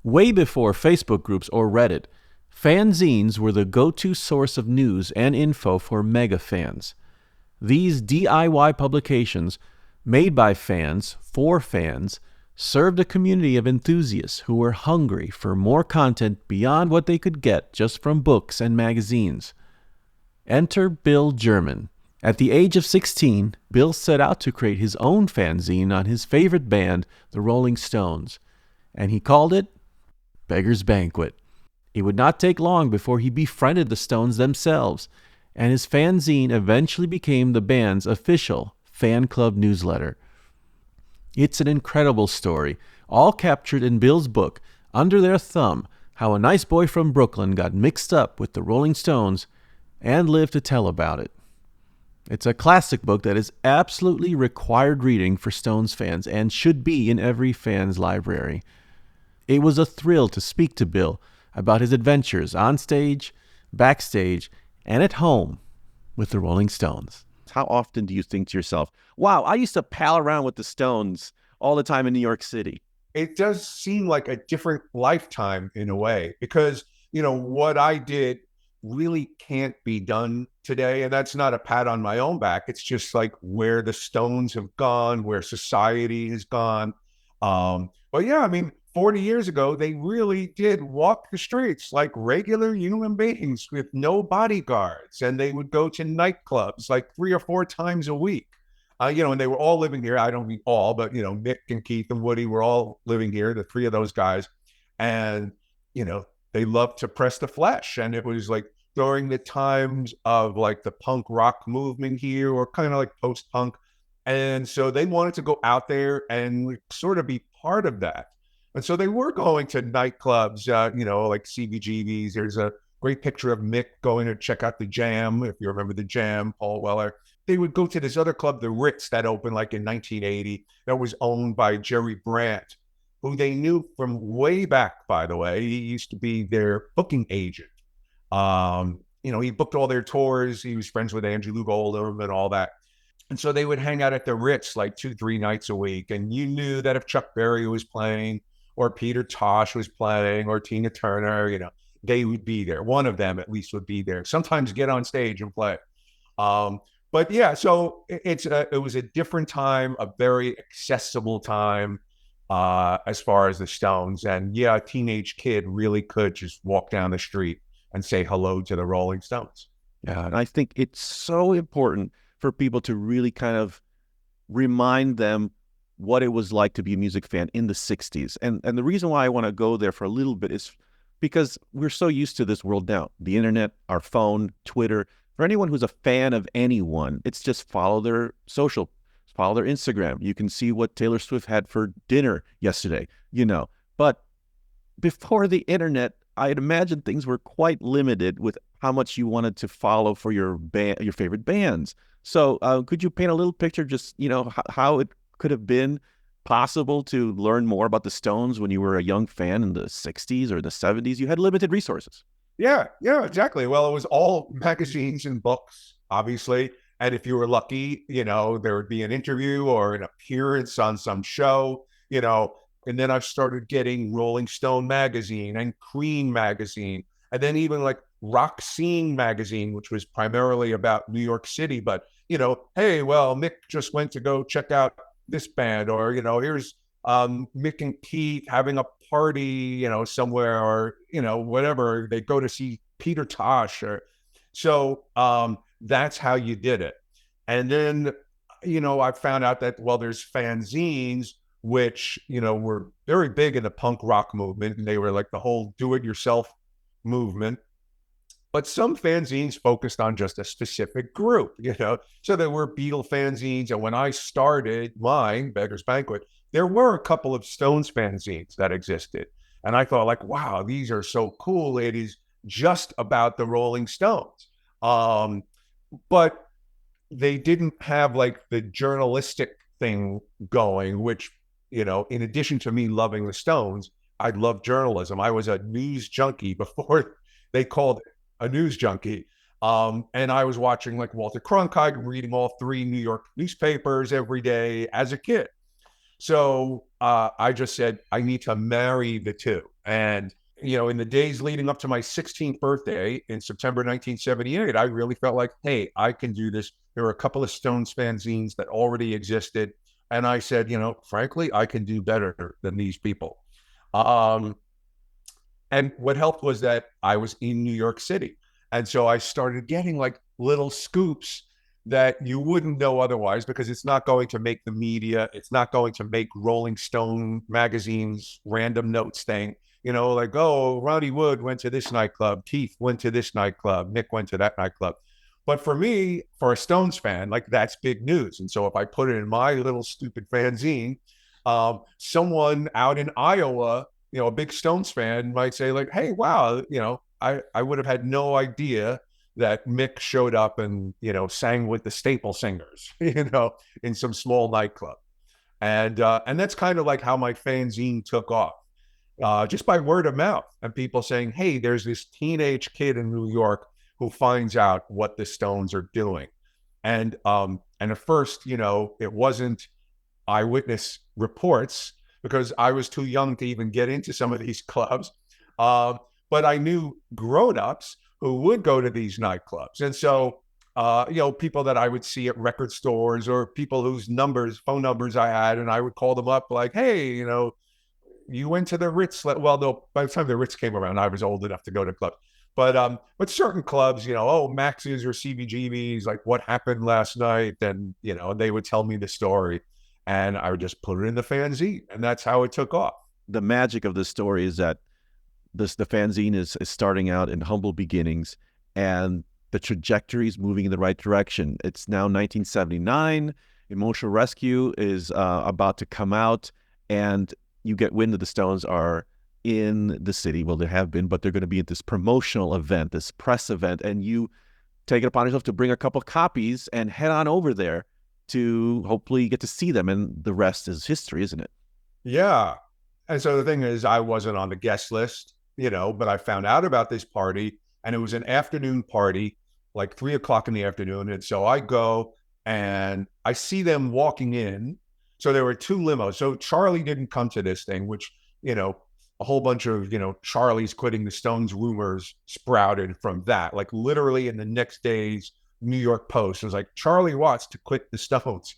Way before Facebook groups or Reddit, fanzines were the go-to source of news and info for mega fans. These DIY publications, made by fans for fans, served a community of enthusiasts who were hungry for more content beyond what they could get just from books and magazines. Enter Bill German. At the age of 16, Bill set out to create his own fanzine on his favorite band, the Rolling Stones, and he called it Beggars Banquet. It would not take long before he befriended the Stones themselves, and his fanzine eventually became the band's official fan club newsletter. It's an incredible story, all captured in Bill's book, Under Their Thumb, How a Nice Boy from Brooklyn Got Mixed Up with the Rolling Stones and Lived to Tell About It. It's a classic book that is absolutely required reading for Stones fans and should be in every fan's library. It was a thrill to speak to Bill about his adventures on stage, backstage, and at home with the Rolling Stones. How often do you think to yourself, wow, I used to pal around with the Stones all the time in New York City? It does seem like a different lifetime in a way because, what I did really can't be done today. And that's not a pat on my own back. It's just like where the Stones have gone, where society has gone. But yeah, 40 years ago, they really did walk the streets like regular human beings with no bodyguards. And they would go to nightclubs like 3 or 4 times a week. And they were all living here. I don't mean all, but, Mick and Keith and Woody were all living here, the three of those guys. And, they loved to press the flesh. And it was like during the times of like the punk rock movement here or kind of like post-punk. And so they wanted to go out there and sort of be part of that. And so they were going to nightclubs, like CBGBs. There's a great picture of Mick going to check out the Jam, if you remember the Jam, Paul Weller. They would go to this other club, the Ritz, that opened like in 1980, that was owned by Jerry Brandt, who they knew from way back, by the way. He used to be their booking agent. He booked all their tours. He was friends with Andrew Lou Goldham and all that. And so they would hang out at the Ritz like 2-3 nights a week. And you knew that if Chuck Berry was playing or Peter Tosh was playing or Tina Turner, they would be there. One of them at least would be there. Sometimes get on stage and play. But yeah, so it was a different time, a very accessible time as far as the Stones. And yeah, a teenage kid really could just walk down the street and say hello to the Rolling Stones. Yeah, and I think it's so important for people to really kind of remind them what it was like to be a music fan in the 60s. And the reason why I want to go there for a little bit is because we're so used to this world now. The internet, our phone, Twitter. For anyone who's a fan of anyone, it's just follow their social, follow their Instagram. You can see what Taylor Swift had for dinner yesterday, But before the internet, I'd imagine things were quite limited with how much you wanted to follow for your favorite bands. So could you paint a little picture, just, how it could have been possible to learn more about the Stones when you were a young fan in the 60s or the 70s? You had limited resources. Yeah, exactly. Well, it was all magazines and books, obviously. And if you were lucky, there would be an interview or an appearance on some show, and then I started getting Rolling Stone magazine and Cream magazine. And then even like Rock Scene magazine, which was primarily about New York City. But, hey, well, Mick just went to go check out this band, or, here's Mick and Keith having a party, somewhere, or, whatever. They go to see Peter Tosh. So that's how you did it. And then, I found out that, well, there's fanzines, which, were very big in the punk rock movement. And they were like the whole do-it-yourself movement. But some fanzines focused on just a specific group, So there were Beatle fanzines. And when I started mine, Beggars Banquet, there were a couple of Stones fanzines that existed. And I thought, like, wow, these are so cool. It is just about the Rolling Stones. But they didn't have like the journalistic thing going, which, in addition to me loving the Stones, I loved journalism. I was a news junkie before they called it a news junkie. And I was watching like Walter Cronkite, reading all 3 New York newspapers every day as a kid. So I just said, I need to marry the two. And, in the days leading up to my 16th birthday in September 1978, I really felt like, hey, I can do this. There were a couple of Stones fanzines that already existed. And I said, frankly, I can do better than these people. Um, and what helped was that I was in New York City. And so I started getting like little scoops that you wouldn't know otherwise, because it's not going to make the media. It's not going to make Rolling Stone magazine's random notes thing. Like, oh, Ronnie Wood went to this nightclub, Keith went to this nightclub, Mick went to that nightclub. But for me, for a Stones fan, like, that's big news. And so if I put it in my little stupid fanzine, someone out in Iowa, a big Stones fan might say like, hey, wow, I would have had no idea that Mick showed up and, sang with the Staple Singers, in some small nightclub. And that's kind of like how my fanzine took off, just by word of mouth, and people saying, hey, there's this teenage kid in New York who finds out what the Stones are doing. And at first, it wasn't eyewitness reports, because I was too young to even get into some of these clubs. But I knew grown-ups who would go to these nightclubs. And so, people that I would see at record stores, or people whose phone numbers I had, and I would call them up like, hey, you went to the Ritz. Well, no, by the time the Ritz came around, I was old enough to go to clubs. But certain clubs, oh, Max's or CBGB's, like, what happened last night? And, they would tell me the story, and I would just put it in the fanzine, and that's how it took off. The magic of this story is that the fanzine is starting out in humble beginnings, and the trajectory is moving in the right direction. It's now 1979. Emotional Rescue is about to come out, and you get wind that the Stones are in the city. Well, they have been, but they're going to be at this promotional event, this press event, and you take it upon yourself to bring a couple copies and head on over there to hopefully get to see them. And the rest is history, isn't it? Yeah. And so the thing is, I wasn't on the guest list, but I found out about this party, and it was an afternoon party, like 3 o'clock in the afternoon. And so I go and I see them walking in. So there were two limos. So Charlie didn't come to this thing, which, a whole bunch of, Charlie's quitting the Stones rumors sprouted from that. Like, literally in the next day's New York Post, it was like, Charlie Watts to quit the Stones,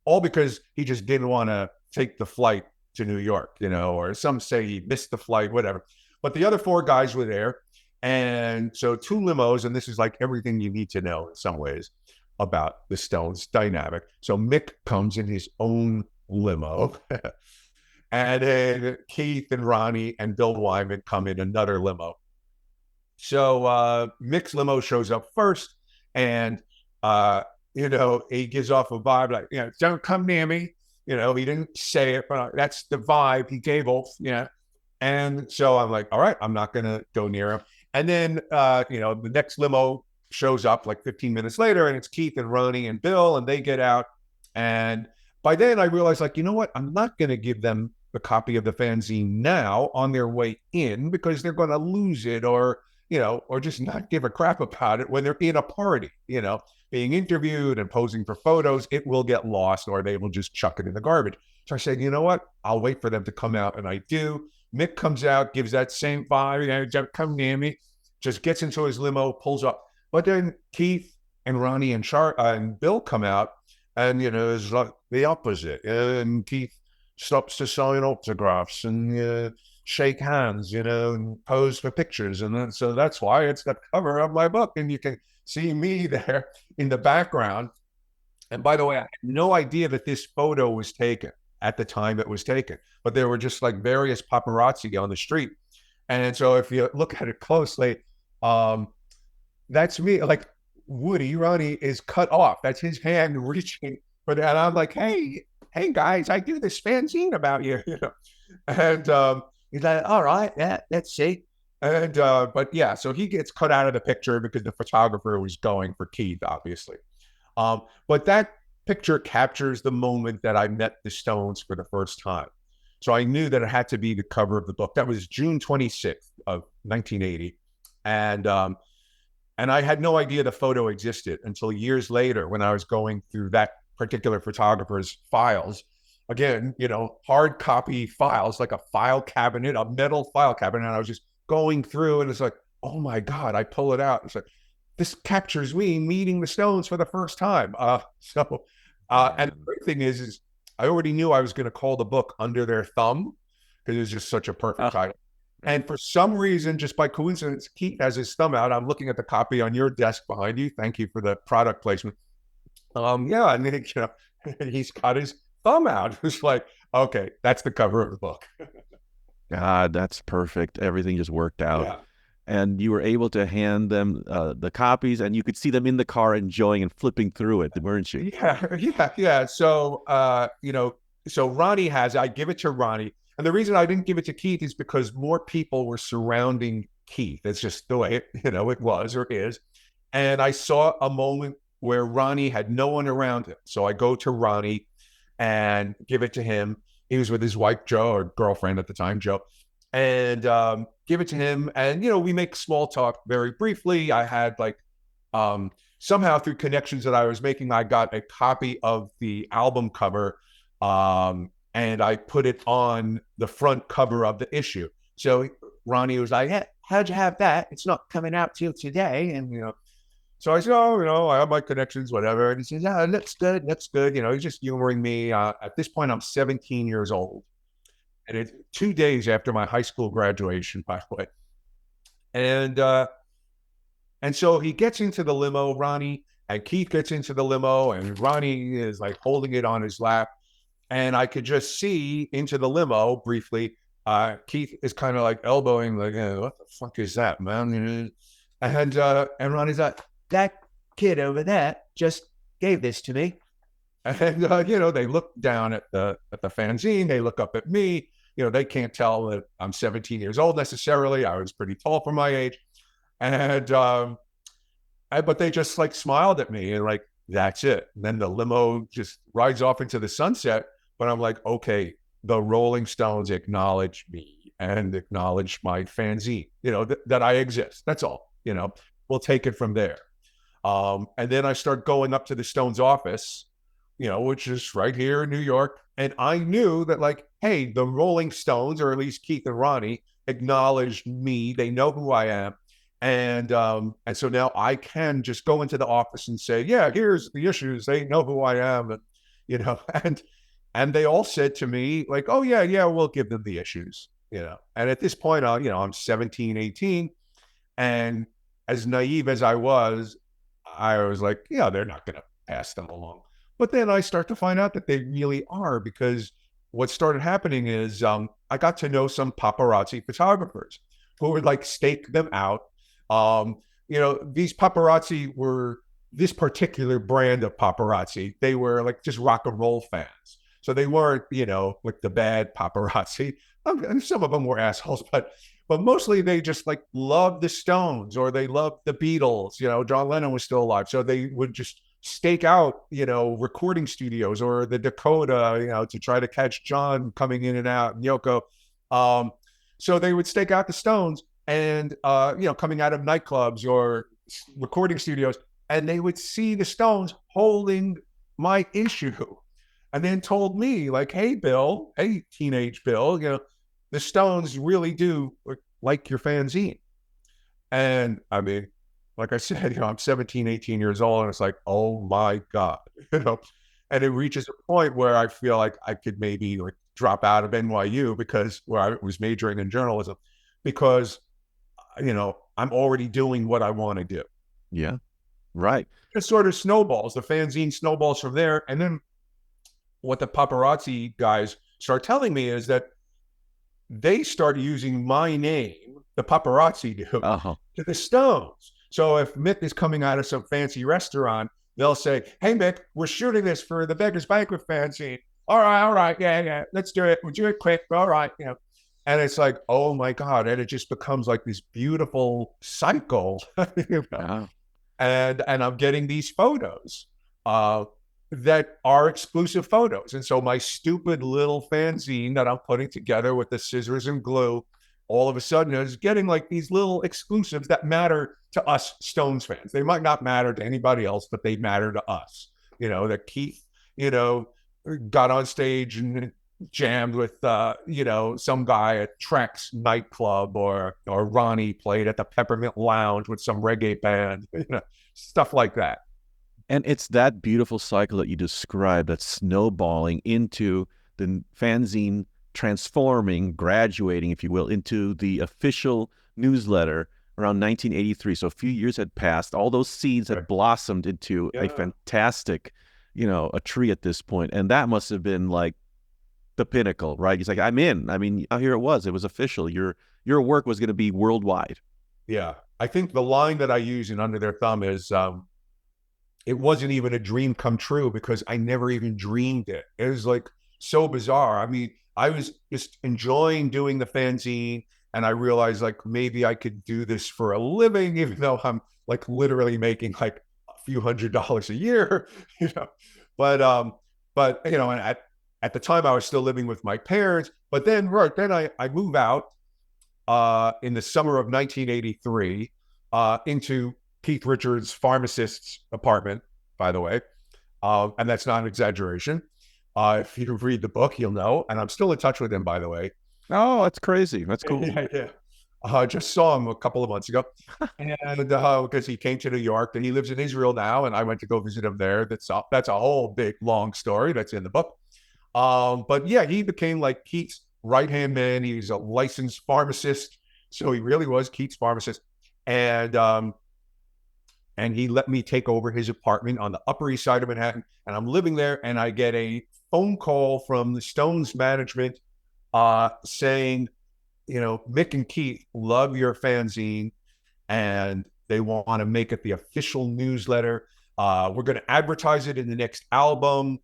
all because he just didn't want to take the flight to New York, or some say he missed the flight, whatever. But the other four guys were there. And so two limos, and this is like everything you need to know in some ways about the Stones dynamic. So Mick comes in his own limo, and then Keith and Ronnie and Bill Wyman come in another limo. So Mick's limo shows up first, and he gives off a vibe like, don't come near me. He didn't say it, but that's the vibe he gave off. And so I'm like, all right, I'm not going to go near him. And then, the next limo shows up like 15 minutes later, and it's Keith and Ronnie and Bill, and they get out. And by then I realized, like, you know what? I'm not going to give them the copy of the fanzine now on their way in, because they're going to lose it, or just not give a crap about it when they're in a party, being interviewed and posing for photos. It will get lost, or they will just chuck it in the garbage. So I said, you know what? I'll wait for them to come out. And I do. Mick comes out, gives that same vibe, don't come near me, just gets into his limo, pulls up. But then Keith and Ronnie and Bill come out, and, it's like the opposite. And Keith stops to sign autographs and shake hands, and pose for pictures. And then, so that's why it's the cover of my book. And you can see me there in the background. And by the way, I had no idea that this photo was taken at the time it was taken, but there were just like various paparazzi on the street. And so if you look at it closely, that's me. Like, Ronnie is cut off. That's his hand reaching for that. And I'm like, hey guys, I do this fanzine about you, And he's like, all right, yeah, let's see. And but yeah, so he gets cut out of the picture because the photographer was going for Keith, obviously. But that picture captures the moment that I met the Stones for the first time. So I knew that it had to be the cover of the book. That was June 26th of 1980. And I had no idea the photo existed until years later, when I was going through that particular photographer's files. again, hard copy files, like a file cabinet, a metal file cabinet. And I was just going through, and it's like, oh my God, I pull it out. It's like, this captures me meeting the Stones for the first time. And the Man. great thing is I already knew I was going to call the book Under Their Thumb because it was just such a perfect Oh, title. And for some reason, just by coincidence, Keith has his thumb out. I'm looking at the copy on your desk behind you. Thank you for the product placement. Yeah, and then, he's got his thumb out. It's like, okay, that's the cover of the book. God, that's perfect. Everything just worked out. Yeah. And you were able to hand them the copies, and you could see them in the car enjoying and flipping through it, weren't you? Yeah. So, so Ronnie I give it to Ronnie. And the reason I didn't give it to Keith is because more people were surrounding Keith. It's just the way it was or is. And I saw a moment where Ronnie had no one around him. So I go to Ronnie and give it to him. He was with his wife, Joe, or girlfriend at the time, Joe, and give it to him. And, we make small talk very briefly. I had somehow through connections that I was making, I got a copy of the album cover, and I put it on the front cover of the issue. So Ronnie was like, hey, how'd you have that? It's not coming out till today. And, so I said, oh, I have my connections, whatever. And he says, yeah, that's good. That's good. He's just humoring me. At this point, I'm 17 years old. And it's 2 days after my high school graduation, by the way. And so he gets into the limo, Ronnie, and Keith gets into the limo, and Ronnie is like holding it on his lap. And I could just see into the limo briefly. Keith is kind of like elbowing, like, hey, what the fuck is that, man? And Ronnie's like, that kid over there just gave this to me. And, they look down at the fanzine. They look up at me. They can't tell that I'm 17 years old necessarily. I was pretty tall for my age. And, but they just like smiled at me and like, that's it. And then the limo just rides off into the sunset. But I'm like, okay, the Rolling Stones acknowledge me and acknowledge my fanzine, that I exist. That's all, we'll take it from there. And then I start going up to the Stones office, which is right here in New York. And I knew that like, hey, the Rolling Stones, or at least Keith and Ronnie, acknowledged me. They know who I am. And so now I can just go into the office and say, yeah, here's the issues. They know who I am. And, and they all said to me like, oh yeah, we'll give them the issues, And at this point, I'm 17, 18. And as naive as I was like, yeah, they're not going to pass them along. But then I start to find out that they really are, because what started happening is I got to know some paparazzi photographers who would like stake them out. These paparazzi were this particular brand of paparazzi. They were like just rock and roll fans. So they weren't, like the bad paparazzi. And some of them were assholes, but mostly they just like loved the Stones, or they loved the Beatles. John Lennon was still alive. So they would just stake out, recording studios or the Dakota, to try to catch John coming in and out, and Yoko. So they would stake out the Stones and, coming out of nightclubs or recording studios, and they would see the Stones holding my issue, and then told me like, hey, Bill, hey, teenage Bill, the Stones really do like your fanzine. And I mean, like I said, I'm 17, 18 years old, and it's like, oh my God, and it reaches a point where I feel like I could maybe like drop out of NYU where I was majoring in journalism, because, I'm already doing what I want to do. Yeah, right. It sort of snowballs. The fanzine snowballs from there. And then what the paparazzi guys start telling me is that they start using my name, the paparazzi do, to the Stones. So if Mick is coming out of some fancy restaurant, they'll say, hey, Mick, we're shooting this for the Beggars Banquet fanzine. All right. Yeah. Let's do it. We'll do it quick. All right. And it's like, oh my God. And it just becomes like this beautiful cycle. Yeah. And I'm getting these photos that are exclusive photos. And so my stupid little fanzine that I'm putting together with the scissors and glue, all of a sudden is getting like these little exclusives that matter to us Stones fans. They might not matter to anybody else, but they matter to us. That Keith, got on stage and jammed with some guy at Trex nightclub, or Ronnie played at the Peppermint Lounge with some reggae band, stuff like that. And it's that beautiful cycle that you described that's snowballing into the fanzine transforming, graduating, if you will, into the official newsletter around 1983. So a few years had passed. All those seeds had Right. blossomed into a Yeah. fantastic, a tree at this point. And that must have been like the pinnacle, right? He's like, I'm in. I mean, here it was. It was official. Your work was going to be worldwide. Yeah. I think the line that I use in Under Their Thumb is, it wasn't even a dream come true because I never even dreamed it. It was like so bizarre. I mean, I was just enjoying doing the fanzine, and I realized like maybe I could do this for a living, even though I'm like literally making like a few $100s a year, you know. But and at the time I was still living with my parents. But then I move out in the summer of 1983 into Keith Richards' pharmacist's apartment, by the way. And that's not an exaggeration. If you read the book, you'll know. And I'm still in touch with him, by the way. Oh, that's crazy. That's cool. Yeah, yeah. I just saw him a couple of months ago. And because he came to New York, and he lives in Israel now. And I went to go visit him there. That's a whole big, long story that's in the book. But yeah, he became like Keith's right-hand man. He's a licensed pharmacist. So he really was Keith's pharmacist. And he let me take over his apartment on the Upper East Side of Manhattan. And I'm living there, and I get a phone call from the Stones management saying, Mick and Keith love your fanzine, and they want to make it the official newsletter. We're going to advertise it in the next album.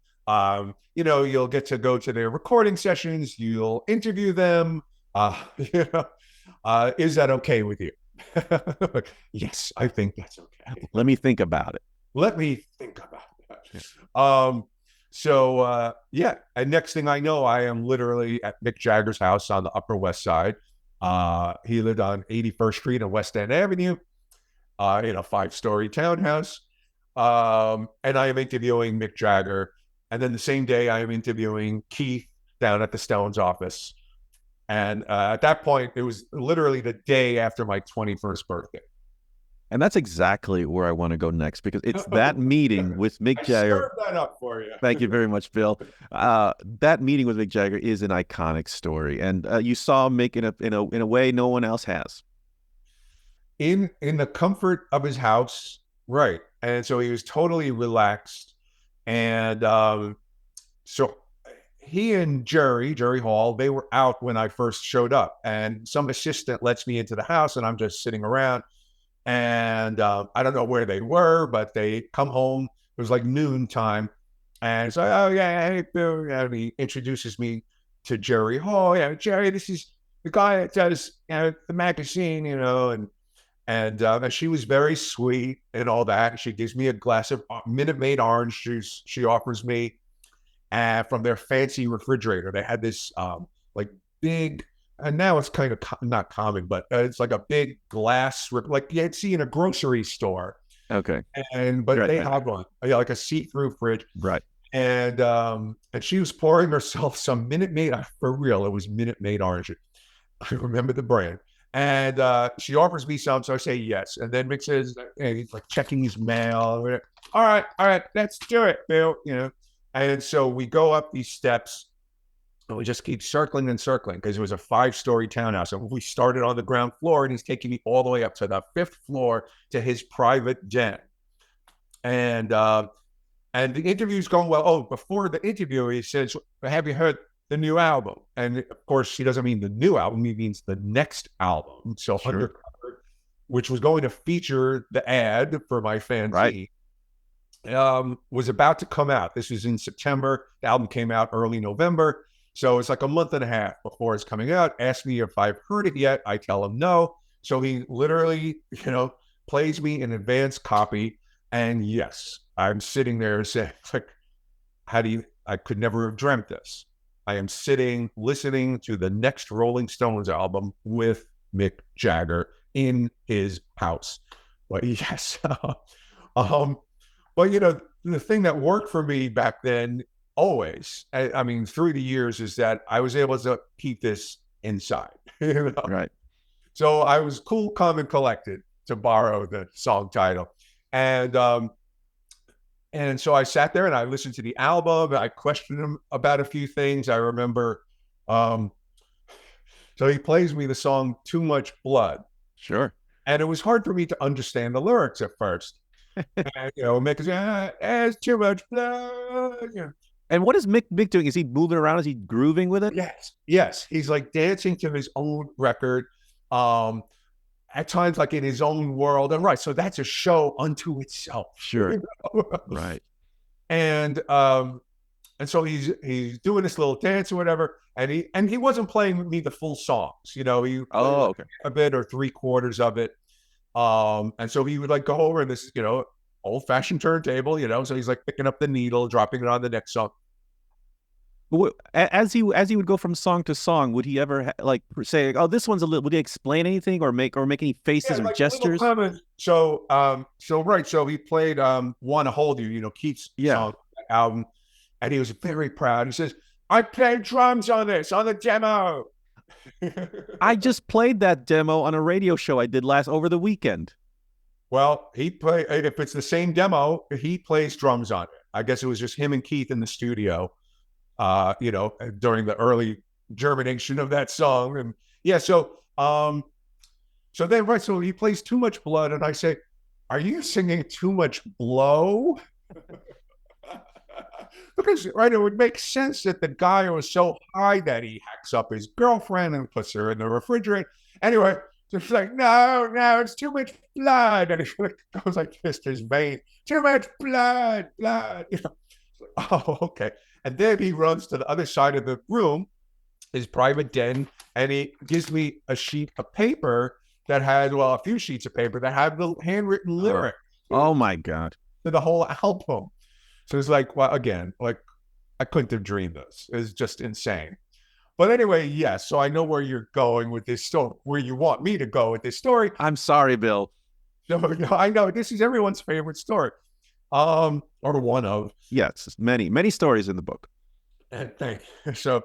You'll get to go to their recording sessions. You'll interview them. Is that okay with you? Yes, I think that's okay. Let me think about it. Let me think about that. And next thing I know, I am literally at Mick Jagger's house on the Upper West Side. He lived on 81st Street and West End Avenue, in a 5-story townhouse. And I am interviewing Mick Jagger. And then the same day, I am interviewing Keith down at the Stones office. And at that point, it was literally the day after my 21st birthday. And that's exactly where I want to go next, because it's that meeting with Mick Jagger. I stirred that up for you. Thank you very much, Bill. That meeting with Mick Jagger is an iconic story, and you saw Mick in a way no one else has. In the comfort of his house, right? And so he was totally relaxed, and so he and Jerry Hall, they were out when I first showed up, and some assistant lets me into the house, and I'm just sitting around. And I don't know where they were, but they come home. It was like noon time. And so, oh, yeah, hey, Bill. And he introduces me to Jerry Hall. Yeah, Jerry, this is the guy that does the magazine, and she was very sweet and all that. She gives me a glass of Minute Maid orange juice. She offers me from their fancy refrigerator. They had this like big, and now it's kind of not common, but it's like a big glass, like you'd see in a grocery store. Okay. But right, they have one, like a see-through fridge. Right. And she was pouring herself some Minute Maid, for real. It was Minute Maid orange. I remember the brand. And she offers me some, so I say yes. And then Mick says, he's like checking his mail. All right, let's do it, Bill. And so we go up these steps. And we just keep circling and circling because it was a 5-story townhouse. And we started on the ground floor, and he's taking me all the way up to the 5th floor to his private den. And the interview's going well. Oh, before the interview, he says, have you heard the new album? And of course, he doesn't mean the new album. He means the next album. So Sure. Undercover, which was going to feature the ad for my fanzine. Right. Was about to come out. This was in September. The album came out early November. So it's like a month and a half before it's coming out. Ask me if I've heard it yet. I tell him no. So he literally, plays me an advance copy. And yes, I'm sitting there saying, like, I could never have dreamt this. I am sitting, listening to the next Rolling Stones album with Mick Jagger in his house. But yes. But the thing that worked for me back then always, I mean, through the years, is that I was able to keep this inside. You know? Right. So I was cool, calm, and collected, to borrow the song title. And and so I sat there and I listened to the album. I questioned him about a few things. I remember, um, so he plays me the song "Too Much Blood," Sure. and it was hard for me to understand the lyrics at first. And, Mick is, "There's too much blood." And what is Mick doing? Is he moving around? Is he grooving with it? Yes, yes. He's like dancing to his own record. Um, at times, like in his own world. And right, so that's a show unto itself. Sure. Right. And so he's doing this little dance or whatever, and he wasn't playing me the full songs. He played Okay. a bit or three-quarters of it. And so he would like go over this, old-fashioned turntable, so he's like picking up the needle, dropping it on the next song. As he would go from song to song, would he ever say, "Oh, this one's a little"? Would he explain anything or make any faces or like gestures? So right, so he played "Wanna Hold You," Keith's song album, and he was very proud. He says, "I played drums on this on the demo." I just played that demo on a radio show I did over the weekend. Well, if it's the same demo, he plays drums on it. I guess it was just him and Keith in the studio, during the early germination of that song. And yeah, so then, right, so he plays "Too Much Blood," and I say, "Are you singing Too Much Blow?" Because, right, it would make sense that the guy was so high that he hacks up his girlfriend and puts her in the refrigerator. Anyway, so she's like, no, it's too much blood. And he goes like this to his vein, "Too much blood. Oh, okay. And then he runs to the other side of the room, his private den, and he gives me a sheet of paper that had, a few sheets of paper that had the handwritten lyrics. Oh my God. To the whole album. So it's like, well, again, like I couldn't have dreamed this. It's just insane. But anyway, yes. So I know where you're going with this story, where you want me to go with this story. I'm sorry, Bill. No, I know this is everyone's favorite story. Or one of. Yes, many stories in the book. And thank you. So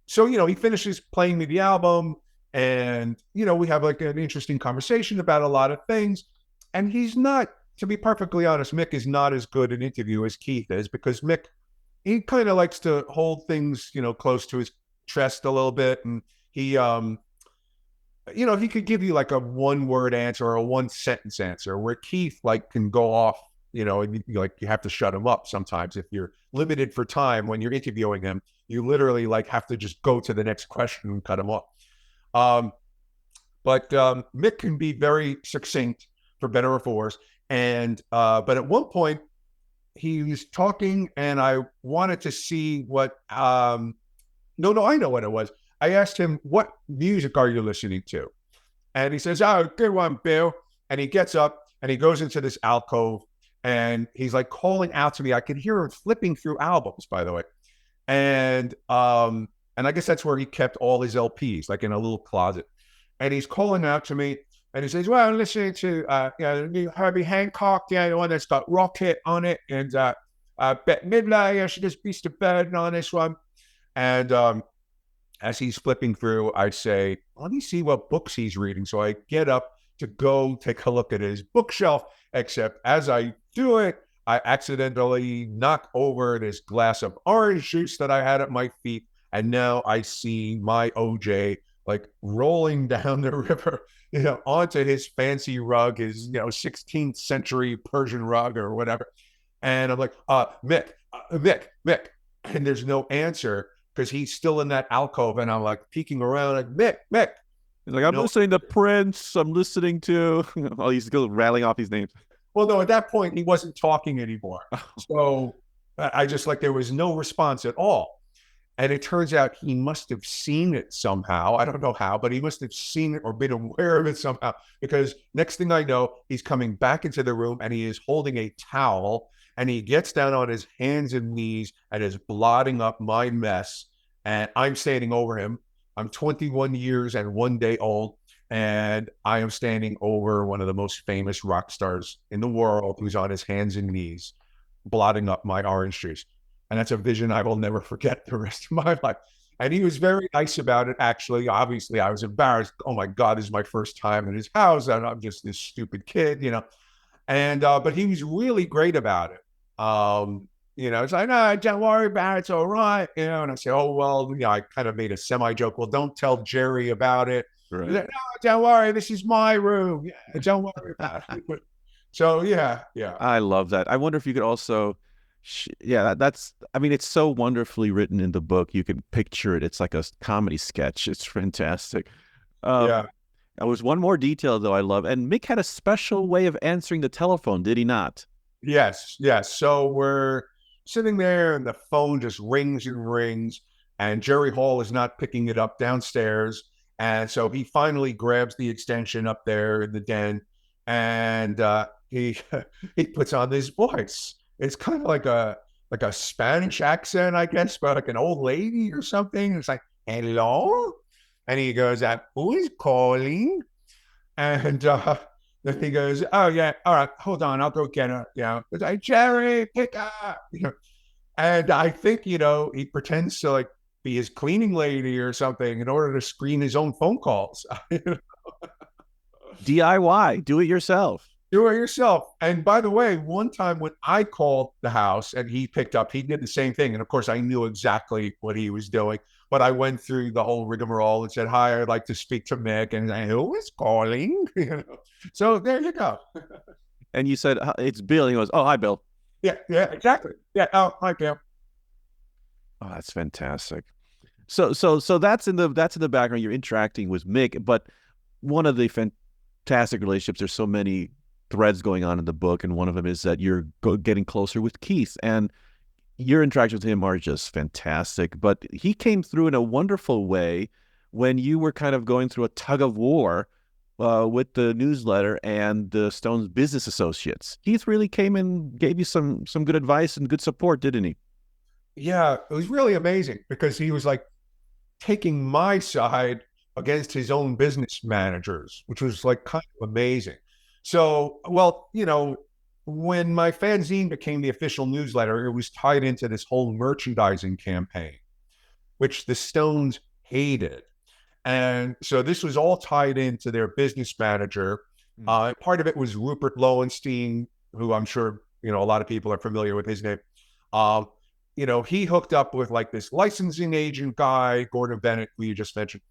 he finishes playing me the album, and we have like an interesting conversation about a lot of things. And he's not, to be perfectly honest, Mick is not as good an interview as Keith is, because Mick, he kind of likes to hold things, close to his chest a little bit. And he he could give you like a one-word answer or a one-sentence answer, where Keith like can go off, and you have to shut him up sometimes. If you're limited for time when you're interviewing him, you literally like have to just go to the next question and cut him off. But Mick can be very succinct, for better or for worse. And but at one point he was talking, and I wanted to see what I know what it was. I asked him, "What music are you listening to?" And he says, "Oh, good one, Bill." And he gets up and he goes into this alcove, and he's like calling out to me. I could hear him flipping through albums, by the way. And I guess that's where he kept all his LPs, like in a little closet. And he's calling out to me, and he says, "Well, I'm listening to the new Herbie Hancock, the one that's got Rocket on it, and Bette Midler, she does Beast of Burden on this one." And as he's flipping through, I say, "Let me see what books he's reading." So I get up to go take a look at his bookshelf, except as I do it, I accidentally knock over this glass of orange juice that I had at my feet. And now I see my OJ like rolling down the river, onto his fancy rug, his, 16th century Persian rug or whatever. And I'm like, Mick. And there's no answer, because he's still in that alcove. And I'm like peeking around, like, Mick. He's like, "I'm listening to Prince. I'm listening to," oh, he's still rattling off these names. Well, no, at that point, he wasn't talking anymore. So I just there was no response at all. And it turns out he must have seen it somehow. I don't know how, but he must have seen it or been aware of it somehow, because next thing I know, he's coming back into the room and he is holding a towel, and he gets down on his hands and knees and is blotting up my mess. And I'm standing over him. I'm 21 years and 1 day old. And I am standing over one of the most famous rock stars in the world, who's on his hands and knees, blotting up my orange juice. And that's a vision I will never forget the rest of my life. And he was very nice about it, actually. Obviously, I was embarrassed. Oh my God, this is my first time in his house. And I'm just this stupid kid, you know. And but he was really great about it. It's like, no, don't worry about it, it's all right. And I say, oh well, I kind of made a semi joke. Well, don't tell Jerry about it. Right. Like, no, don't worry, this is my room. Yeah, don't worry about it. So yeah, yeah. I love that. I wonder if you could also, yeah, that's, I mean, it's so wonderfully written in the book. You can picture it. It's like a comedy sketch. It's fantastic. Yeah. There was one more detail, though, I love. And Mick had a special way of answering the telephone, did he not? Yes, yes. So we're sitting there and the phone just rings and rings, and Jerry Hall is not picking it up downstairs. And so he finally grabs the extension up there in the den, and he he puts on this voice. It's kind of like a Spanish accent, I guess, but like an old lady or something. It's like, hello? And he goes, who is calling? And then he goes, oh, yeah, all right, hold on, I'll go get her. It's like, Jerry, pick up. And I think, he pretends to like be his cleaning lady or something in order to screen his own phone calls. DIY, do it yourself. Do it yourself. And by the way, one time when I called the house and he picked up, he did the same thing. And of course, I knew exactly what he was doing. But I went through the whole rigmarole and said, hi, I'd like to speak to Mick. And who is calling? So there you go. And you said, it's Bill. He goes, oh, hi, Bill. Yeah, exactly. Yeah. Oh, hi, Bill. Oh, that's fantastic. So that's in the background. You're interacting with Mick, but one of the fantastic relationships. There's so many threads going on in the book, and one of them is that you're getting closer with Keith, and your interactions with him are just fantastic. But he came through in a wonderful way when you were kind of going through a tug of war with the newsletter and the Stones business associates. Keith really came and gave you some good advice and good support, didn't he? Yeah, it was really amazing because he was like taking my side against his own business managers, which was like kind of amazing. So, well, when my fanzine became the official newsletter, it was tied into this whole merchandising campaign, which the Stones hated. And so this was all tied into their business manager. Part of it was Rupert Lowenstein, who I'm sure, a lot of people are familiar with his name. He hooked up with like this licensing agent guy, Gordon Bennett, who you just mentioned,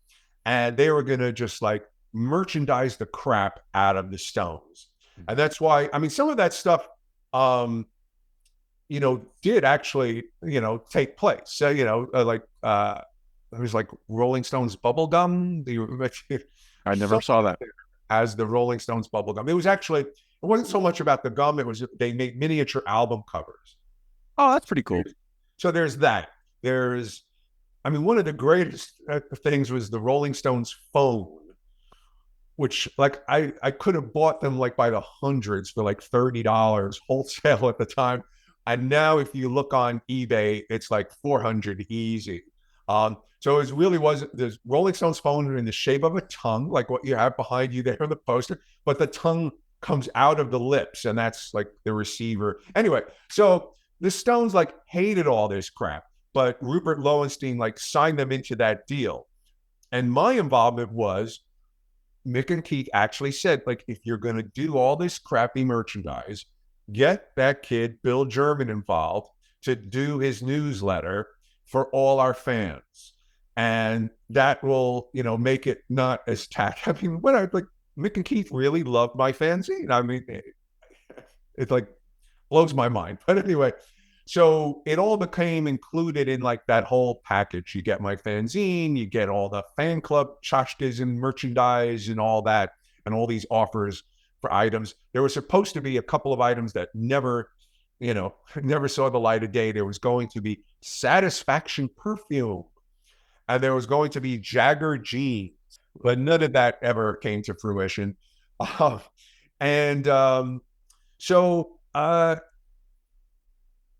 and they were going to just like merchandise the crap out of the Stones. And that's why, I mean, some of that stuff, did actually, take place. So, it was like Rolling Stones bubblegum. I never saw that. As the Rolling Stones bubblegum. It wasn't so much about the gum. It was, they made miniature album covers. Oh, that's pretty cool. So there's that. One of the greatest things was the Rolling Stones phone, which like I could have bought them like by the hundreds for like $30 wholesale at the time. And now if you look on eBay, it's like 400 easy. So it really was the Rolling Stones phone in the shape of a tongue, like what you have behind you there in the poster, but the tongue comes out of the lips and that's like the receiver. Anyway, so the Stones like hated all this crap, but Rupert Lowenstein like signed them into that deal. And my involvement was Mick and Keith actually said, like, if you're going to do all this crappy merchandise, get that kid, Bill German, involved to do his newsletter for all our fans. And that will, make it not as tacky. I mean, Mick and Keith really loved my fanzine. I mean, it like blows my mind. But anyway, so it all became included in like that whole package. You get my fanzine, you get all the fan club tchotchkes and merchandise and all that, and all these offers for items. There was supposed to be a couple of items that never saw the light of day. There was going to be Satisfaction perfume, and there was going to be Jagger jeans, but none of that ever came to fruition.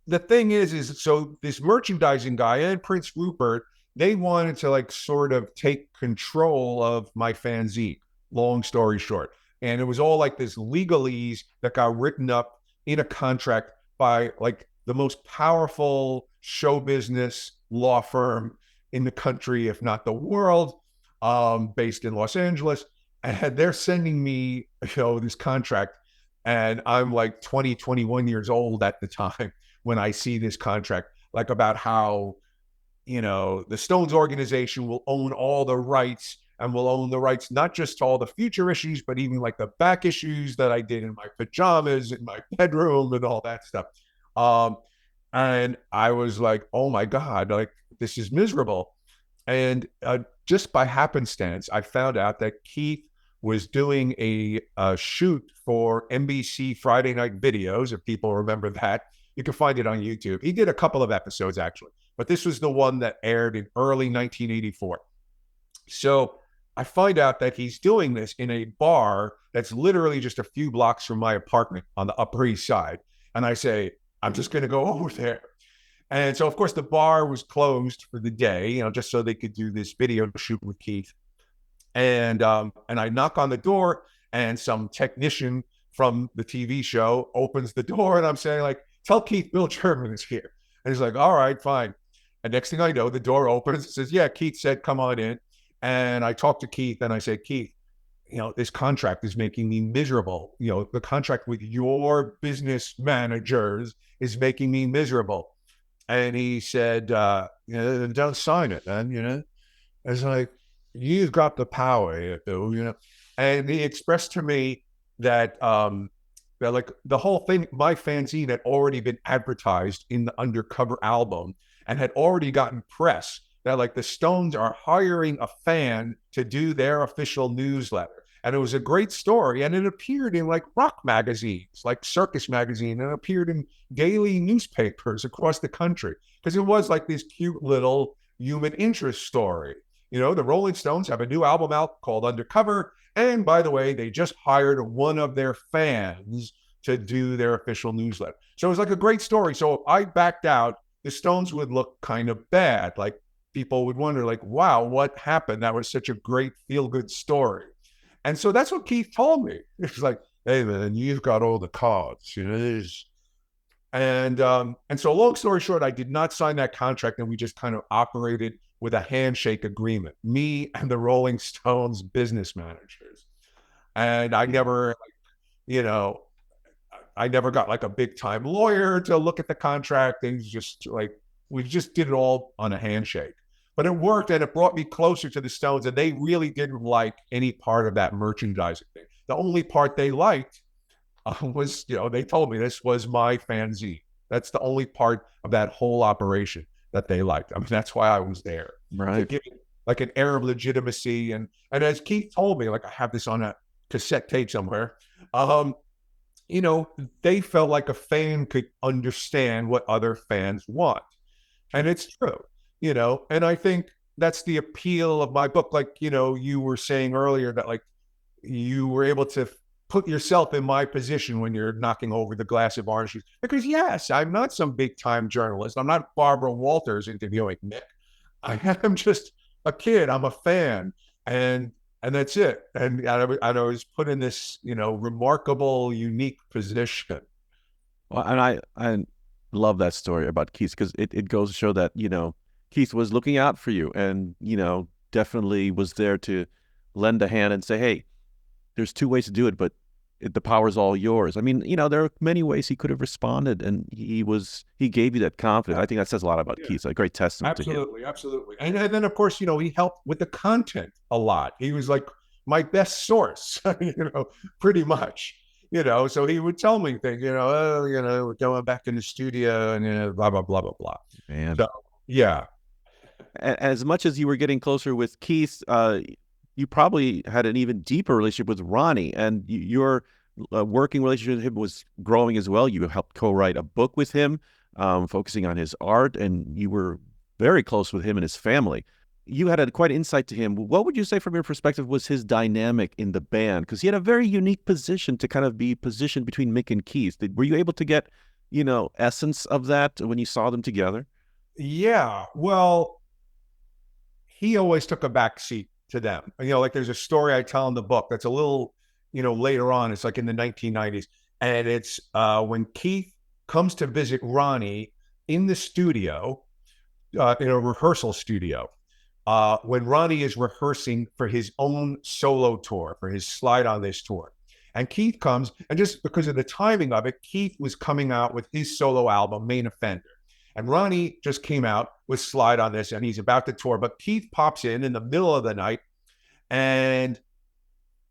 The thing is so this merchandising guy and Prince Rupert, they wanted to like sort of take control of my fanzine, long story short. And it was all like this legalese that got written up in a contract by like the most powerful show business law firm in the country, if not the world, based in Los Angeles. And they're sending me, this contract. And I'm like 20, 21 years old at the time when I see this contract, like about how, the Stones organization will own all the rights and will own the rights, not just to all the future issues, but even like the back issues that I did in my pajamas, in my bedroom and all that stuff. And I was like, oh my God, like this is miserable. And just by happenstance, I found out that Keith was doing a shoot for NBC Friday Night Videos. If people remember that, you can find it on YouTube. He did a couple of episodes actually, but this was the one that aired in early 1984. So I find out that he's doing this in a bar that's literally just a few blocks from my apartment on the Upper East Side. And I say, I'm just going to go over there. And so, of course, the bar was closed for the day, just so they could do this video shoot with Keith. And I knock on the door, and some technician from the TV show opens the door, and I'm saying, like, tell Keith Bill Sherman is here. And he's like, all right, fine. And next thing I know, the door opens. It says, yeah, Keith said, come on in. And I talk to Keith, and I say, Keith, this contract is making me miserable. The contract with your business managers is making me miserable. And he said, don't sign it, man, It's like, you've got the power, And he expressed to me that, that like the whole thing, my fanzine had already been advertised in the undercover album and had already gotten press that like the Stones are hiring a fan to do their official newsletter. And it was a great story. And it appeared in like rock magazines, like Circus Magazine, and it appeared in daily newspapers across the country because it was like this cute little human interest story. The Rolling Stones have a new album out called Undercover. And by the way, they just hired one of their fans to do their official newsletter. So it was like a great story. So if I backed out, the Stones would look kind of bad. Like people would wonder, like, wow, what happened? That was such a great feel-good story. And so that's what Keith told me. It's like, hey, man, you've got all the cards, And so long story short, I did not sign that contract, and we just kind of operated with a handshake agreement, me and the Rolling Stones business managers. And I never, I never got like a big time lawyer to look at the contract. Things just like, we just did it all on a handshake. But it worked, and it brought me closer to the Stones, and they really didn't like any part of that merchandising thing. The only part they liked was, they told me this was my fanzine. That's the only part of that whole operation that they liked. I mean, that's why I was there. Right. To give it like an air of legitimacy. And as Keith told me, like I have this on a cassette tape somewhere, they felt like a fan could understand what other fans want. And it's true. And I think that's the appeal of my book. Like, you were saying earlier that like you were able to put yourself in my position when you're knocking over the glass of orange juice. Because yes, I'm not some big time journalist. I'm not Barbara Walters interviewing Mick. I am just a kid. I'm a fan. And that's it. And I was put in this, remarkable, unique position. Well, and I love that story about Keith because it goes to show that, Keith was looking out for you and, definitely was there to lend a hand and say, hey, there's two ways to do it, but the power's all yours. I mean, there are many ways he could have responded, and he gave you that confidence. I think that says a lot about Keith. A great testament to him. Absolutely. And then, of course, he helped with the content a lot. He was like my best source, pretty much. So he would tell me things, we're going back in the studio and blah, blah, blah, blah, blah. Man. So, yeah. As much as you were getting closer with Keith, you probably had an even deeper relationship with Ronnie, and your working relationship with him was growing as well. You helped co-write a book with him, focusing on his art, and you were very close with him and his family. You had quite insight to him. What would you say from your perspective was his dynamic in the band? Because he had a very unique position to kind of be positioned between Mick and Keith. Were you able to get, essence of that when you saw them together? Yeah, well, he always took a back seat to them. Like there's a story I tell in the book that's a little, later on. It's like in the 1990s. And it's when Keith comes to visit Ronnie in the studio, in a rehearsal studio, when Ronnie is rehearsing for his own solo tour, for his Slide on This tour. And Keith comes, and just because of the timing of it, Keith was coming out with his solo album, Main Offender. And Ronnie just came out with Slide on This, and he's about to tour. But Keith pops in the middle of the night, and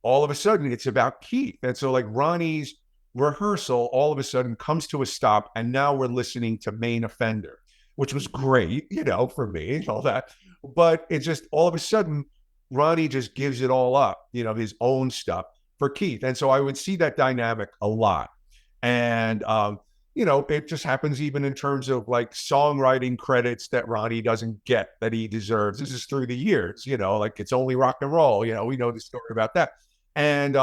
all of a sudden it's about Keith. And so like Ronnie's rehearsal all of a sudden comes to a stop, and now we're listening to Main Offender, which was great, for me and all that. But it's just all of a sudden, Ronnie just gives it all up, his own stuff for Keith. And so I would see that dynamic a lot. And, it just happens even in terms of like songwriting credits that Ronnie doesn't get that he deserves. This is through the years, like It's Only Rock and Roll, we know the story about that. And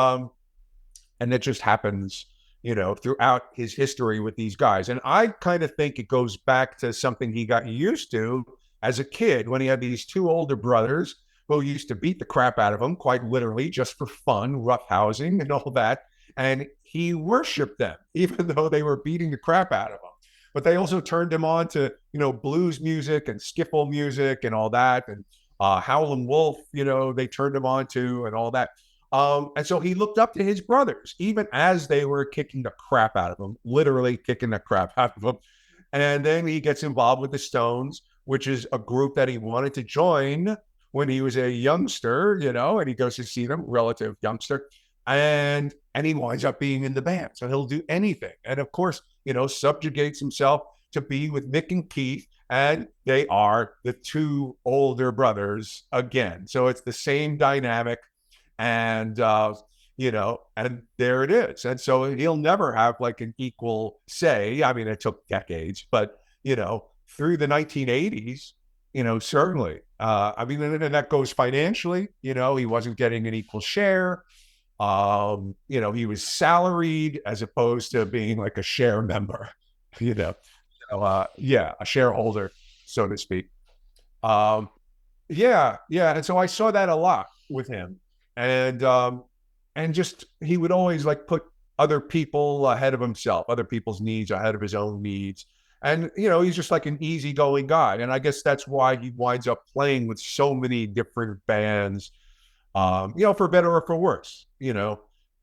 it just happens, throughout his history with these guys. And I kind of think it goes back to something he got used to as a kid when he had these two older brothers who used to beat the crap out of him, quite literally, just for fun, roughhousing and all that. And he worshiped them, even though they were beating the crap out of him. But they also turned him on to, blues music and skiffle music and all that. And Howlin' Wolf, they turned him on to and all that. And so he looked up to his brothers, even as they were kicking the crap out of him, literally kicking the crap out of him. And then he gets involved with the Stones, which is a group that he wanted to join when he was a youngster, and he goes to see them, relative youngster. And he winds up being in the band. So he'll do anything. And of course, subjugates himself to be with Mick and Keith. And they are the two older brothers again. So it's the same dynamic. And, and there it is. And so he'll never have like an equal say. I mean, it took decades, but, through the 1980s, certainly. And that goes financially, he wasn't getting an equal share. He was salaried as opposed to being like a share member, a shareholder, so to speak. And so I saw that a lot with him. And just he would always like put other people ahead of himself, other people's needs ahead of his own needs. And he's just like an easygoing guy. And I guess that's why he winds up playing with so many different bands, for better or for worse,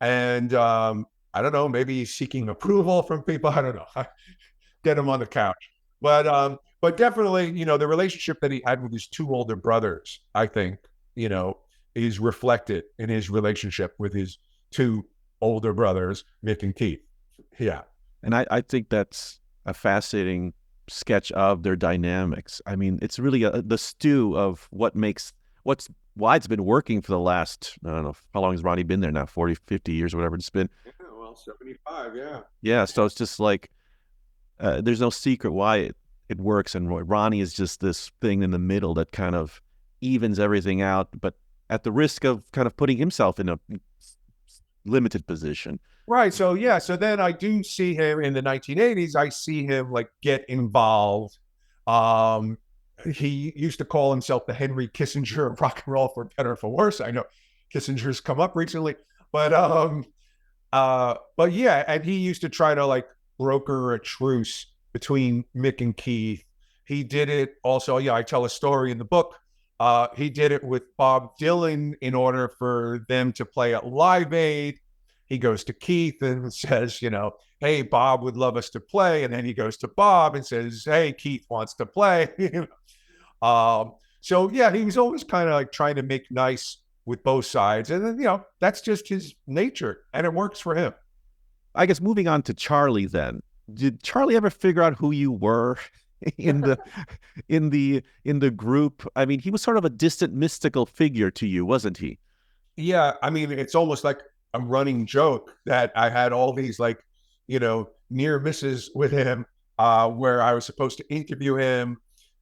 And I don't know, maybe he's seeking approval from people. I don't know. Get him on the couch. But definitely, the relationship that he had with his two older brothers, I think, is reflected in his relationship with his two older brothers, Mick and Keith. Yeah. And I think that's a fascinating sketch of their dynamics. I mean, it's really the stew of why it's been working for the last, I don't know, how long has Ronnie been there now? 40, 50 years or whatever it's been. Yeah, well, 75, yeah. Yeah, so it's just like, there's no secret why it works. And Ronnie is just this thing in the middle that kind of evens everything out, but at the risk of kind of putting himself in a limited position. Right. So, so then I do see him in the 1980s. I see him like get involved. He used to call himself the Henry Kissinger of rock and roll, for better or for worse. I know Kissinger's come up recently, but yeah, and he used to try to like broker a truce between Mick and Keith. He did it also. Yeah, I tell a story in the book. He did it with Bob Dylan in order for them to play at Live Aid. He goes to Keith and says, hey, Bob would love us to play. And then he goes to Bob and says, hey, Keith wants to play. So, yeah, he was always kind of like trying to make nice with both sides. And then, that's just his nature. And it works for him. I guess moving on to Charlie then. Did Charlie ever figure out who you were in the group? I mean, he was sort of a distant, mystical figure to you, wasn't he? Yeah, I mean, it's almost like a running joke that I had all these like, near misses with him, where I was supposed to interview him,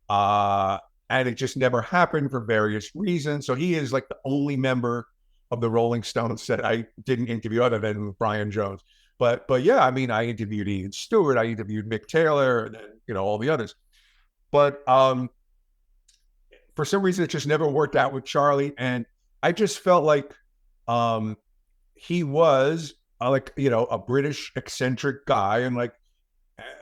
and it just never happened for various reasons. So he is like the only member of the Rolling Stones that I didn't interview other than Brian Jones. But yeah, I mean, I interviewed Ian Stewart, I interviewed Mick Taylor, and then, all the others. But for some reason, it just never worked out with Charlie. And I just felt like he was a British eccentric guy. And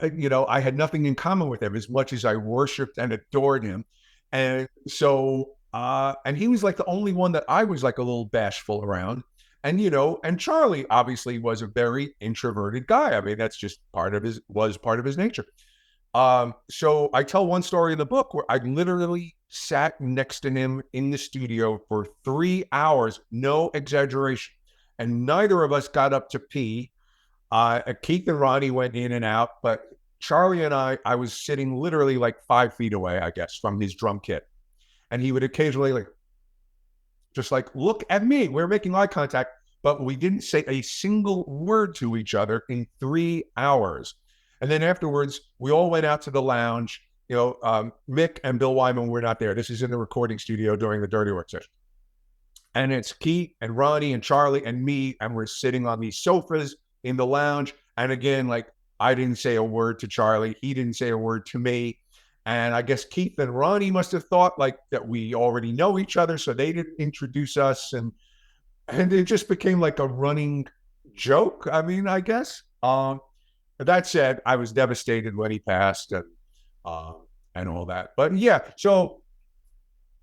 I had nothing in common with him as much as I worshipped and adored him. And so, and he was like the only one that I was like a little bashful around. And, and Charlie obviously was a very introverted guy. I mean, that's just was part of his nature. So I tell one story in the book where I literally sat next to him in the studio for 3 hours, no exaggeration. And neither of us got up to pee. Keith and Ronnie went in and out, but Charlie and I was sitting literally like 5 feet away, I guess, from his drum kit. And he would occasionally just look at me. We were making eye contact, but we didn't say a single word to each other in 3 hours. And then afterwards, we all went out to the lounge. Mick and Bill Wyman were not there. This is in the recording studio during the Dirty Work session. And it's Keith and Ronnie and Charlie and me, and we're sitting on these sofas in the lounge. And again, I didn't say a word to Charlie. He didn't say a word to me. And I guess Keith and Ronnie must have thought that we already know each other, so they didn't introduce us. And it just became like a running joke. I mean, I guess. That said, I was devastated when he passed and all that. But yeah, so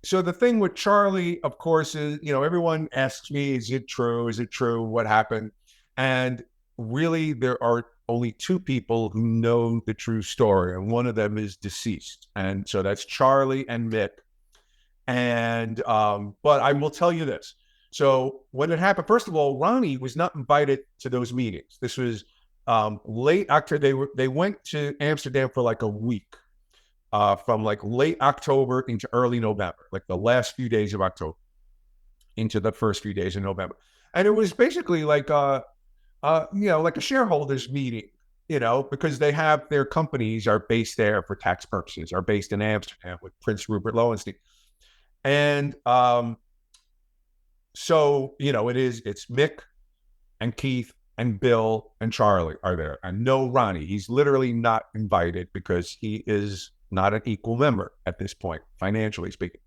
the thing with Charlie, of course, is, everyone asks me, is it true? Is it true? What happened? And really, there are only two people who know the true story, and one of them is deceased. And so that's Charlie and Mick. And, but I will tell you this. So when it happened, first of all, Ronnie was not invited to those meetings. This was late October. They went to Amsterdam for like a week, from like late October into early November, like the last few days of October into the first few days of November. And it was basically like a shareholders meeting, because they have their companies are based there for tax purposes, are based in Amsterdam with Prince Rupert Lowenstein. And so, it's Mick and Keith and Bill and Charlie are there, and no Ronnie. He's literally not invited because he is not an equal member at this point, financially speaking.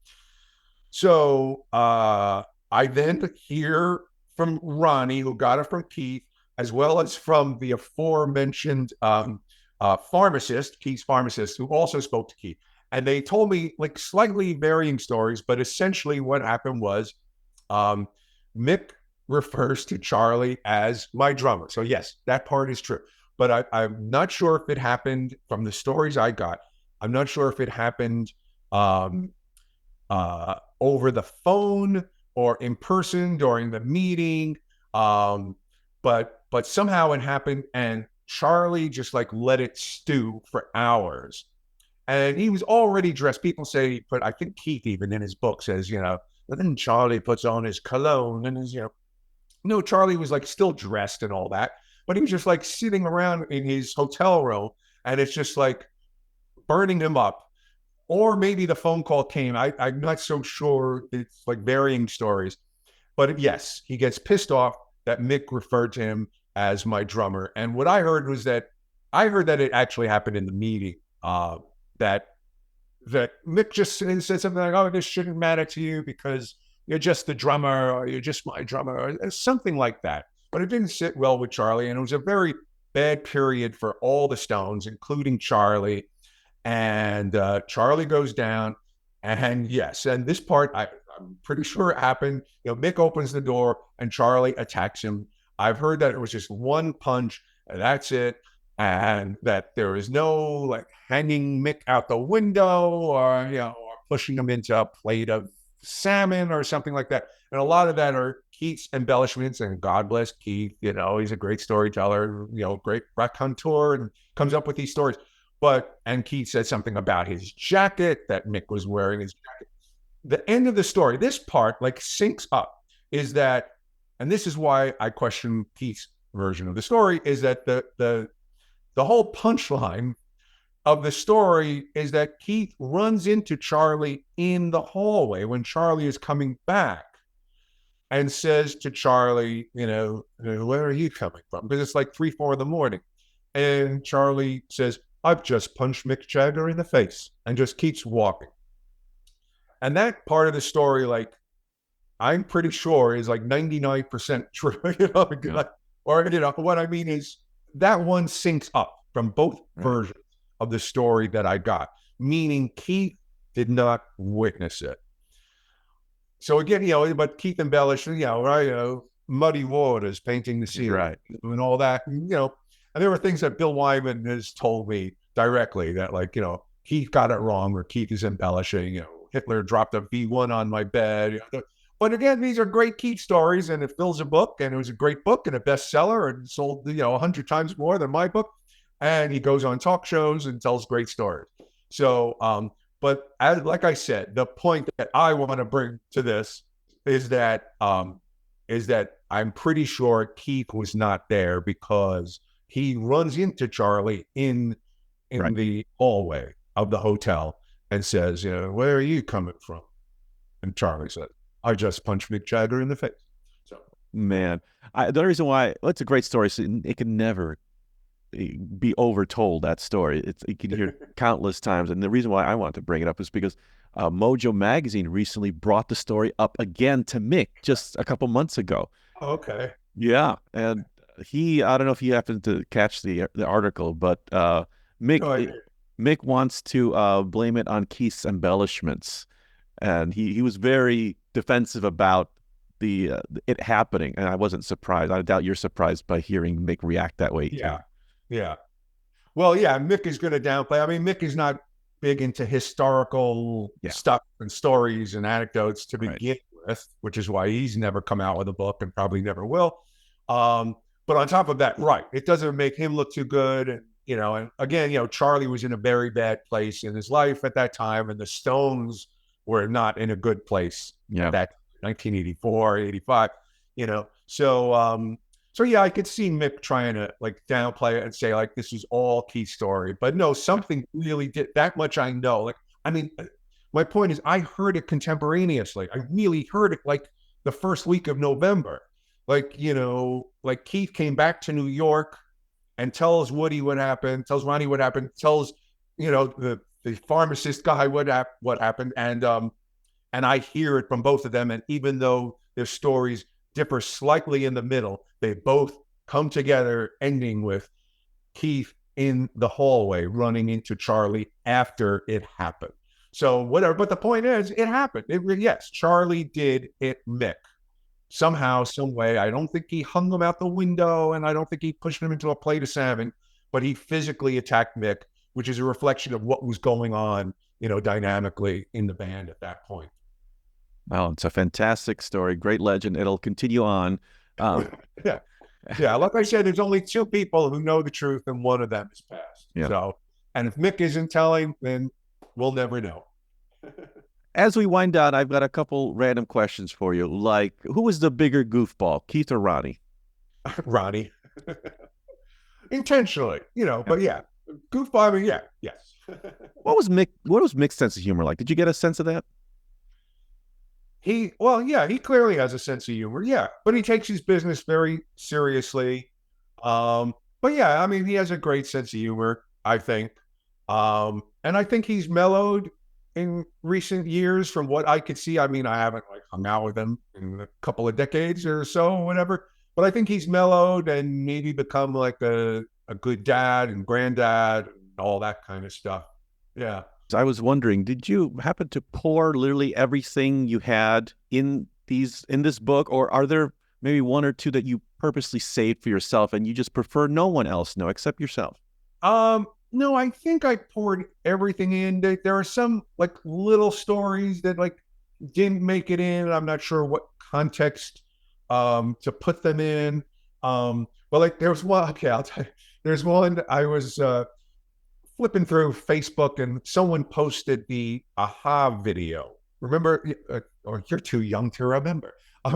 So I then hear from Ronnie, who got it from Keith, as well as from the aforementioned pharmacist, Keith's pharmacist, who also spoke to Keith. And they told me slightly varying stories, but essentially what happened was Mick refers to Charlie as my drummer. So yes, that part is true. But I'm not sure if it happened from the stories I got. I'm not sure if it happened over the phone or in person during the meeting. But somehow it happened, and Charlie just let it stew for hours. And he was already dressed. People say, but I think Keith even in his book says, then Charlie puts on his cologne and his, no, Charlie was still dressed and all that, but he was just sitting around in his hotel room, and it's just burning him up. Or maybe the phone call came. I'm not so sure. It's varying stories. But yes, he gets pissed off that Mick referred to him as my drummer. And what I heard was that it actually happened in the meeting, that Mick just said something like, oh, this shouldn't matter to you because you're just the drummer, or you're just my drummer, or something like that. But it didn't sit well with Charlie. And it was a very bad period for all the Stones, including Charlie. And Charlie goes down. And yes, and this part, I'm pretty sure it happened. Mick opens the door and Charlie attacks him. I've heard that it was just one punch, and that's it. And that there is no hanging Mick out the window or, or pushing him into a plate of salmon or something like that. And a lot of that are Keith's embellishments, and God bless Keith. He's a great storyteller, great raconteur, and comes up with these stories. And Keith said something about his jacket, that Mick was wearing his jacket. The end of the story, this part syncs up, is that, and this is why I question Keith's version of the story, is that the whole punchline of the story is that Keith runs into Charlie in the hallway when Charlie is coming back and says to Charlie, where are you coming from? Because it's 3, 4 in the morning. And Charlie says, I've just punched Mick Jagger in the face, and just keeps walking. And that part of the story, I'm pretty sure is 99% true. Or what I mean is that one syncs up. from both Right. versions of the story that I got, meaning Keith did not witness it. So again, but Keith embellished, right, muddy waters, painting the ceiling, Right. and all that. And there were things that Bill Wyman has told me directly that, like, Keith got it wrong, or Keith is embellishing. Hitler dropped a V1 on my bed. But again, these are great Keith stories, and it fills a book, and it was a great book and a bestseller, and sold 100 times more than my book. And he goes on talk shows and tells great stories. So, but like I said, the point that I want to bring to this is that I'm pretty sure Keith was not there, because he runs into Charlie in Right. the hallway of the hotel and says, "Where are you coming from?" And Charlie said, "I just punched Mick Jagger in the face." So, Man, the only reason why, well, it's a great story. So it can never be overtold, that story. You can hear countless times. And the reason why I want to bring it up is because Mojo Magazine recently brought the story up again to Mick just a couple months ago. okay. Yeah. And I don't know if you happened to catch the article, but Mick wants to blame it on Keith's embellishments. And he was very defensive about it happening. And I wasn't surprised. I doubt you're surprised by hearing Mick react that way. Yeah. Too. Yeah. Well, yeah, Mick is going to downplay. I mean, Mick is not big into historical stuff and stories and anecdotes to begin with, which is why he's never come out with a book and probably never will. But on top of that, right, it doesn't make him look too good. And, and again, Charlie was in a very bad place in his life at that time, and the Stones were not in a good place at that 1984, 85, So yeah, I could see Mick trying to like downplay it and say like this is all Keith's story, but no, something really did. That much I know. Like, I mean, my point is, I heard it contemporaneously. I really heard it like the first week of November. Like, like Keith came back to New York and tells Woody what happened, tells Ronnie what happened, tells the pharmacist guy what happened, and I hear it from both of them. And even though their stories differ slightly in the middle, they both come together, ending with Keith in the hallway running into Charlie after it happened. So whatever, but the point is, it happened. Yes, Charlie did hit Mick somehow, some way. I don't think he hung him out the window, and I don't think he pushed him into a plate of salmon, but he physically attacked Mick, which is a reflection of what was going on, dynamically in the band at that point. Well, it's a fantastic story, great legend. It'll continue on. Yeah. Like I said, there's only two people who know the truth, and one of them is passed. Yeah. So, and if Mick isn't telling, then we'll never know. As we wind down, I've got a couple random questions for you. Like, who was the bigger goofball, Keith or Ronnie? Ronnie. Intentionally, but yeah. Goofball, I mean, yes. What was Mick's sense of humor like? Did you get a sense of that? He clearly has a sense of humor. Yeah, but he takes his business very seriously. But yeah, I mean, he has a great sense of humor, I think. And I think he's mellowed in recent years from what I could see. I mean, I haven't like hung out with him in a couple of decades or so, or whatever. But I think he's mellowed and maybe become like a good dad and granddad and all that kind of stuff. Yeah. I was wondering, did you happen to pour literally everything you had in this book, or are there maybe one or two that you purposely saved for yourself and you just prefer no one else know except yourself? No, I think I poured everything in. There are some like little stories that like didn't make it in. I'm not sure what context to put them in. But like there's one. Okay, I'll tell you. There's one. I was flipping through Facebook and someone posted the Aha video. Remember, or you're too young to remember.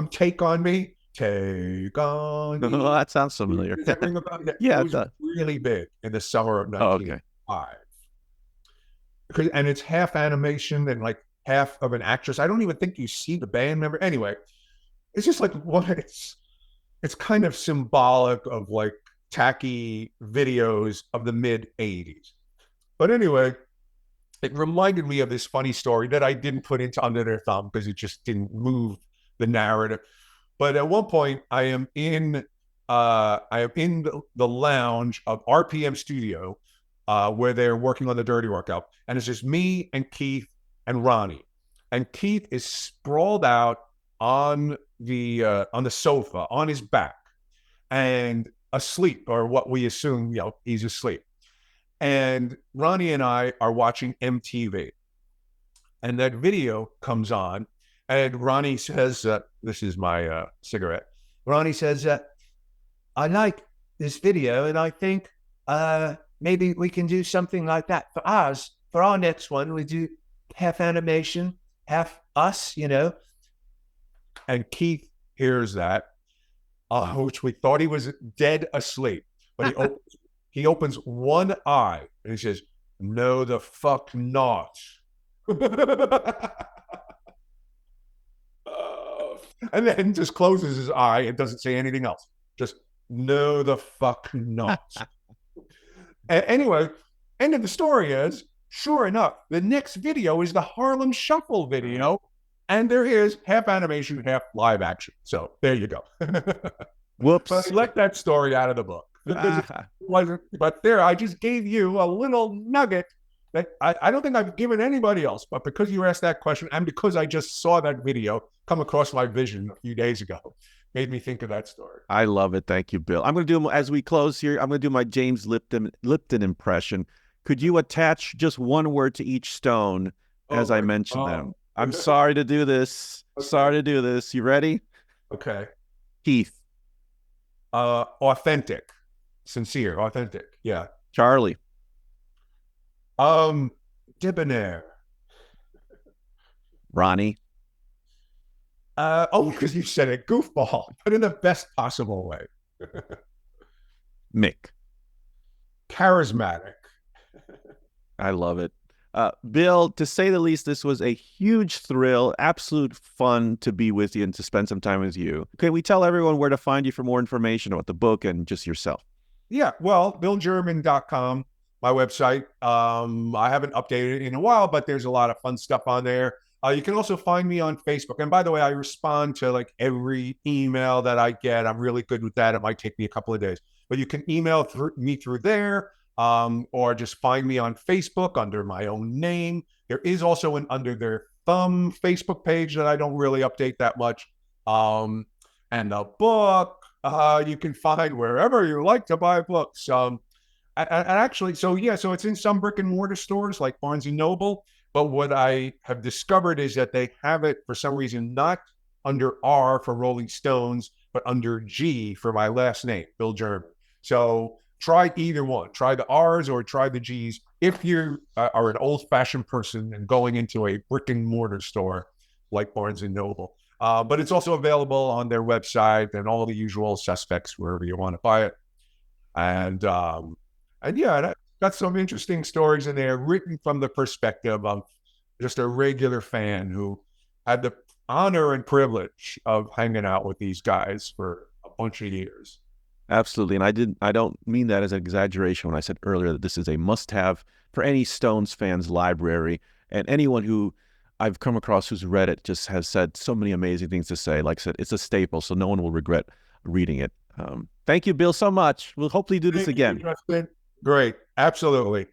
Take on me. Take on me. Oh, that sounds familiar. Does that ring about that? Yeah, it was really big in the summer of 1995. Okay. And it's half animation and like half of an actress. I don't even think you see the band member. Anyway, it's just like it's kind of symbolic of like tacky videos of the mid 80s. But anyway, it reminded me of this funny story that I didn't put into Under Their Thumb because it just didn't move the narrative. But at one point, I am in I am in the lounge of RPM Studio, where they're working on the Dirty Work album, and it's just me and Keith and Ronnie, and Keith is sprawled out on the sofa on his back and asleep, or what we assume, he's asleep. And Ronnie and I are watching MTV, and that video comes on, and Ronnie says, "This is my cigarette." Ronnie says, "I like this video, and I think maybe we can do something like that for ours. For our next one, we do half animation, half us, And Keith hears that, which we thought he was dead asleep, but he opens one eye and he says, "No, the fuck not." And then just closes his eye and doesn't say anything else. Just, "No, the fuck not." Anyway, end of the story is, sure enough, the next video is the Harlem Shuffle video. And there is half animation, half live action. So there you go. Whoops. But I let that story out of the book. But there, I just gave you a little nugget that I don't think I've given anybody else. But because you asked that question, and because I just saw that video come across my vision a few days ago, made me think of that story. I love it. Thank you, Bill. I'm going to do, as we close here, I'm going to do my James Lipton impression. Could you attach just one word to each stone as I mention them? I'm sorry to do this. Okay. Sorry to do this. You ready? Okay. Keith. Authentic. Sincere. Authentic. Yeah. Charlie. Debonair. Ronnie. Because you said it. Goofball, but in the best possible way. Mick. Charismatic. I love it. Bill, to say the least, this was a huge thrill, absolute fun to be with you and to spend some time with you. Can we tell everyone where to find you for more information about the book and just yourself? Yeah, well, BillGerman.com, my website. I haven't updated it in a while, but there's a lot of fun stuff on there. You can also find me on Facebook. And by the way, I respond to like every email that I get. I'm really good with that. It might take me a couple of days, but you can email me through there. Or just find me on Facebook under my own name. There is also an Under Their Thumb Facebook page that I don't really update that much. And the book, you can find wherever you like to buy books. And actually, so it's in some brick and mortar stores like Barnes and Noble. But what I have discovered is that they have it for some reason not under R for Rolling Stones, but under G for my last name, Bill German. So try either one. Try the R's or try the G's if you are an old-fashioned person and going into a brick and mortar store like Barnes and Noble. But it's also available on their website and all the usual suspects wherever you want to buy it. And yeah, got some interesting stories in there written from the perspective of just a regular fan who had the honor and privilege of hanging out with these guys for a bunch of years. Absolutely. And I don't mean that as an exaggeration when I said earlier that this is a must-have for any Stones fans library, and anyone who I've come across who's read it just has said so many amazing things to say. Like I said, it's a staple, so no one will regret reading it. Thank you, Bill, so much. We'll hopefully do this again. Great. Absolutely.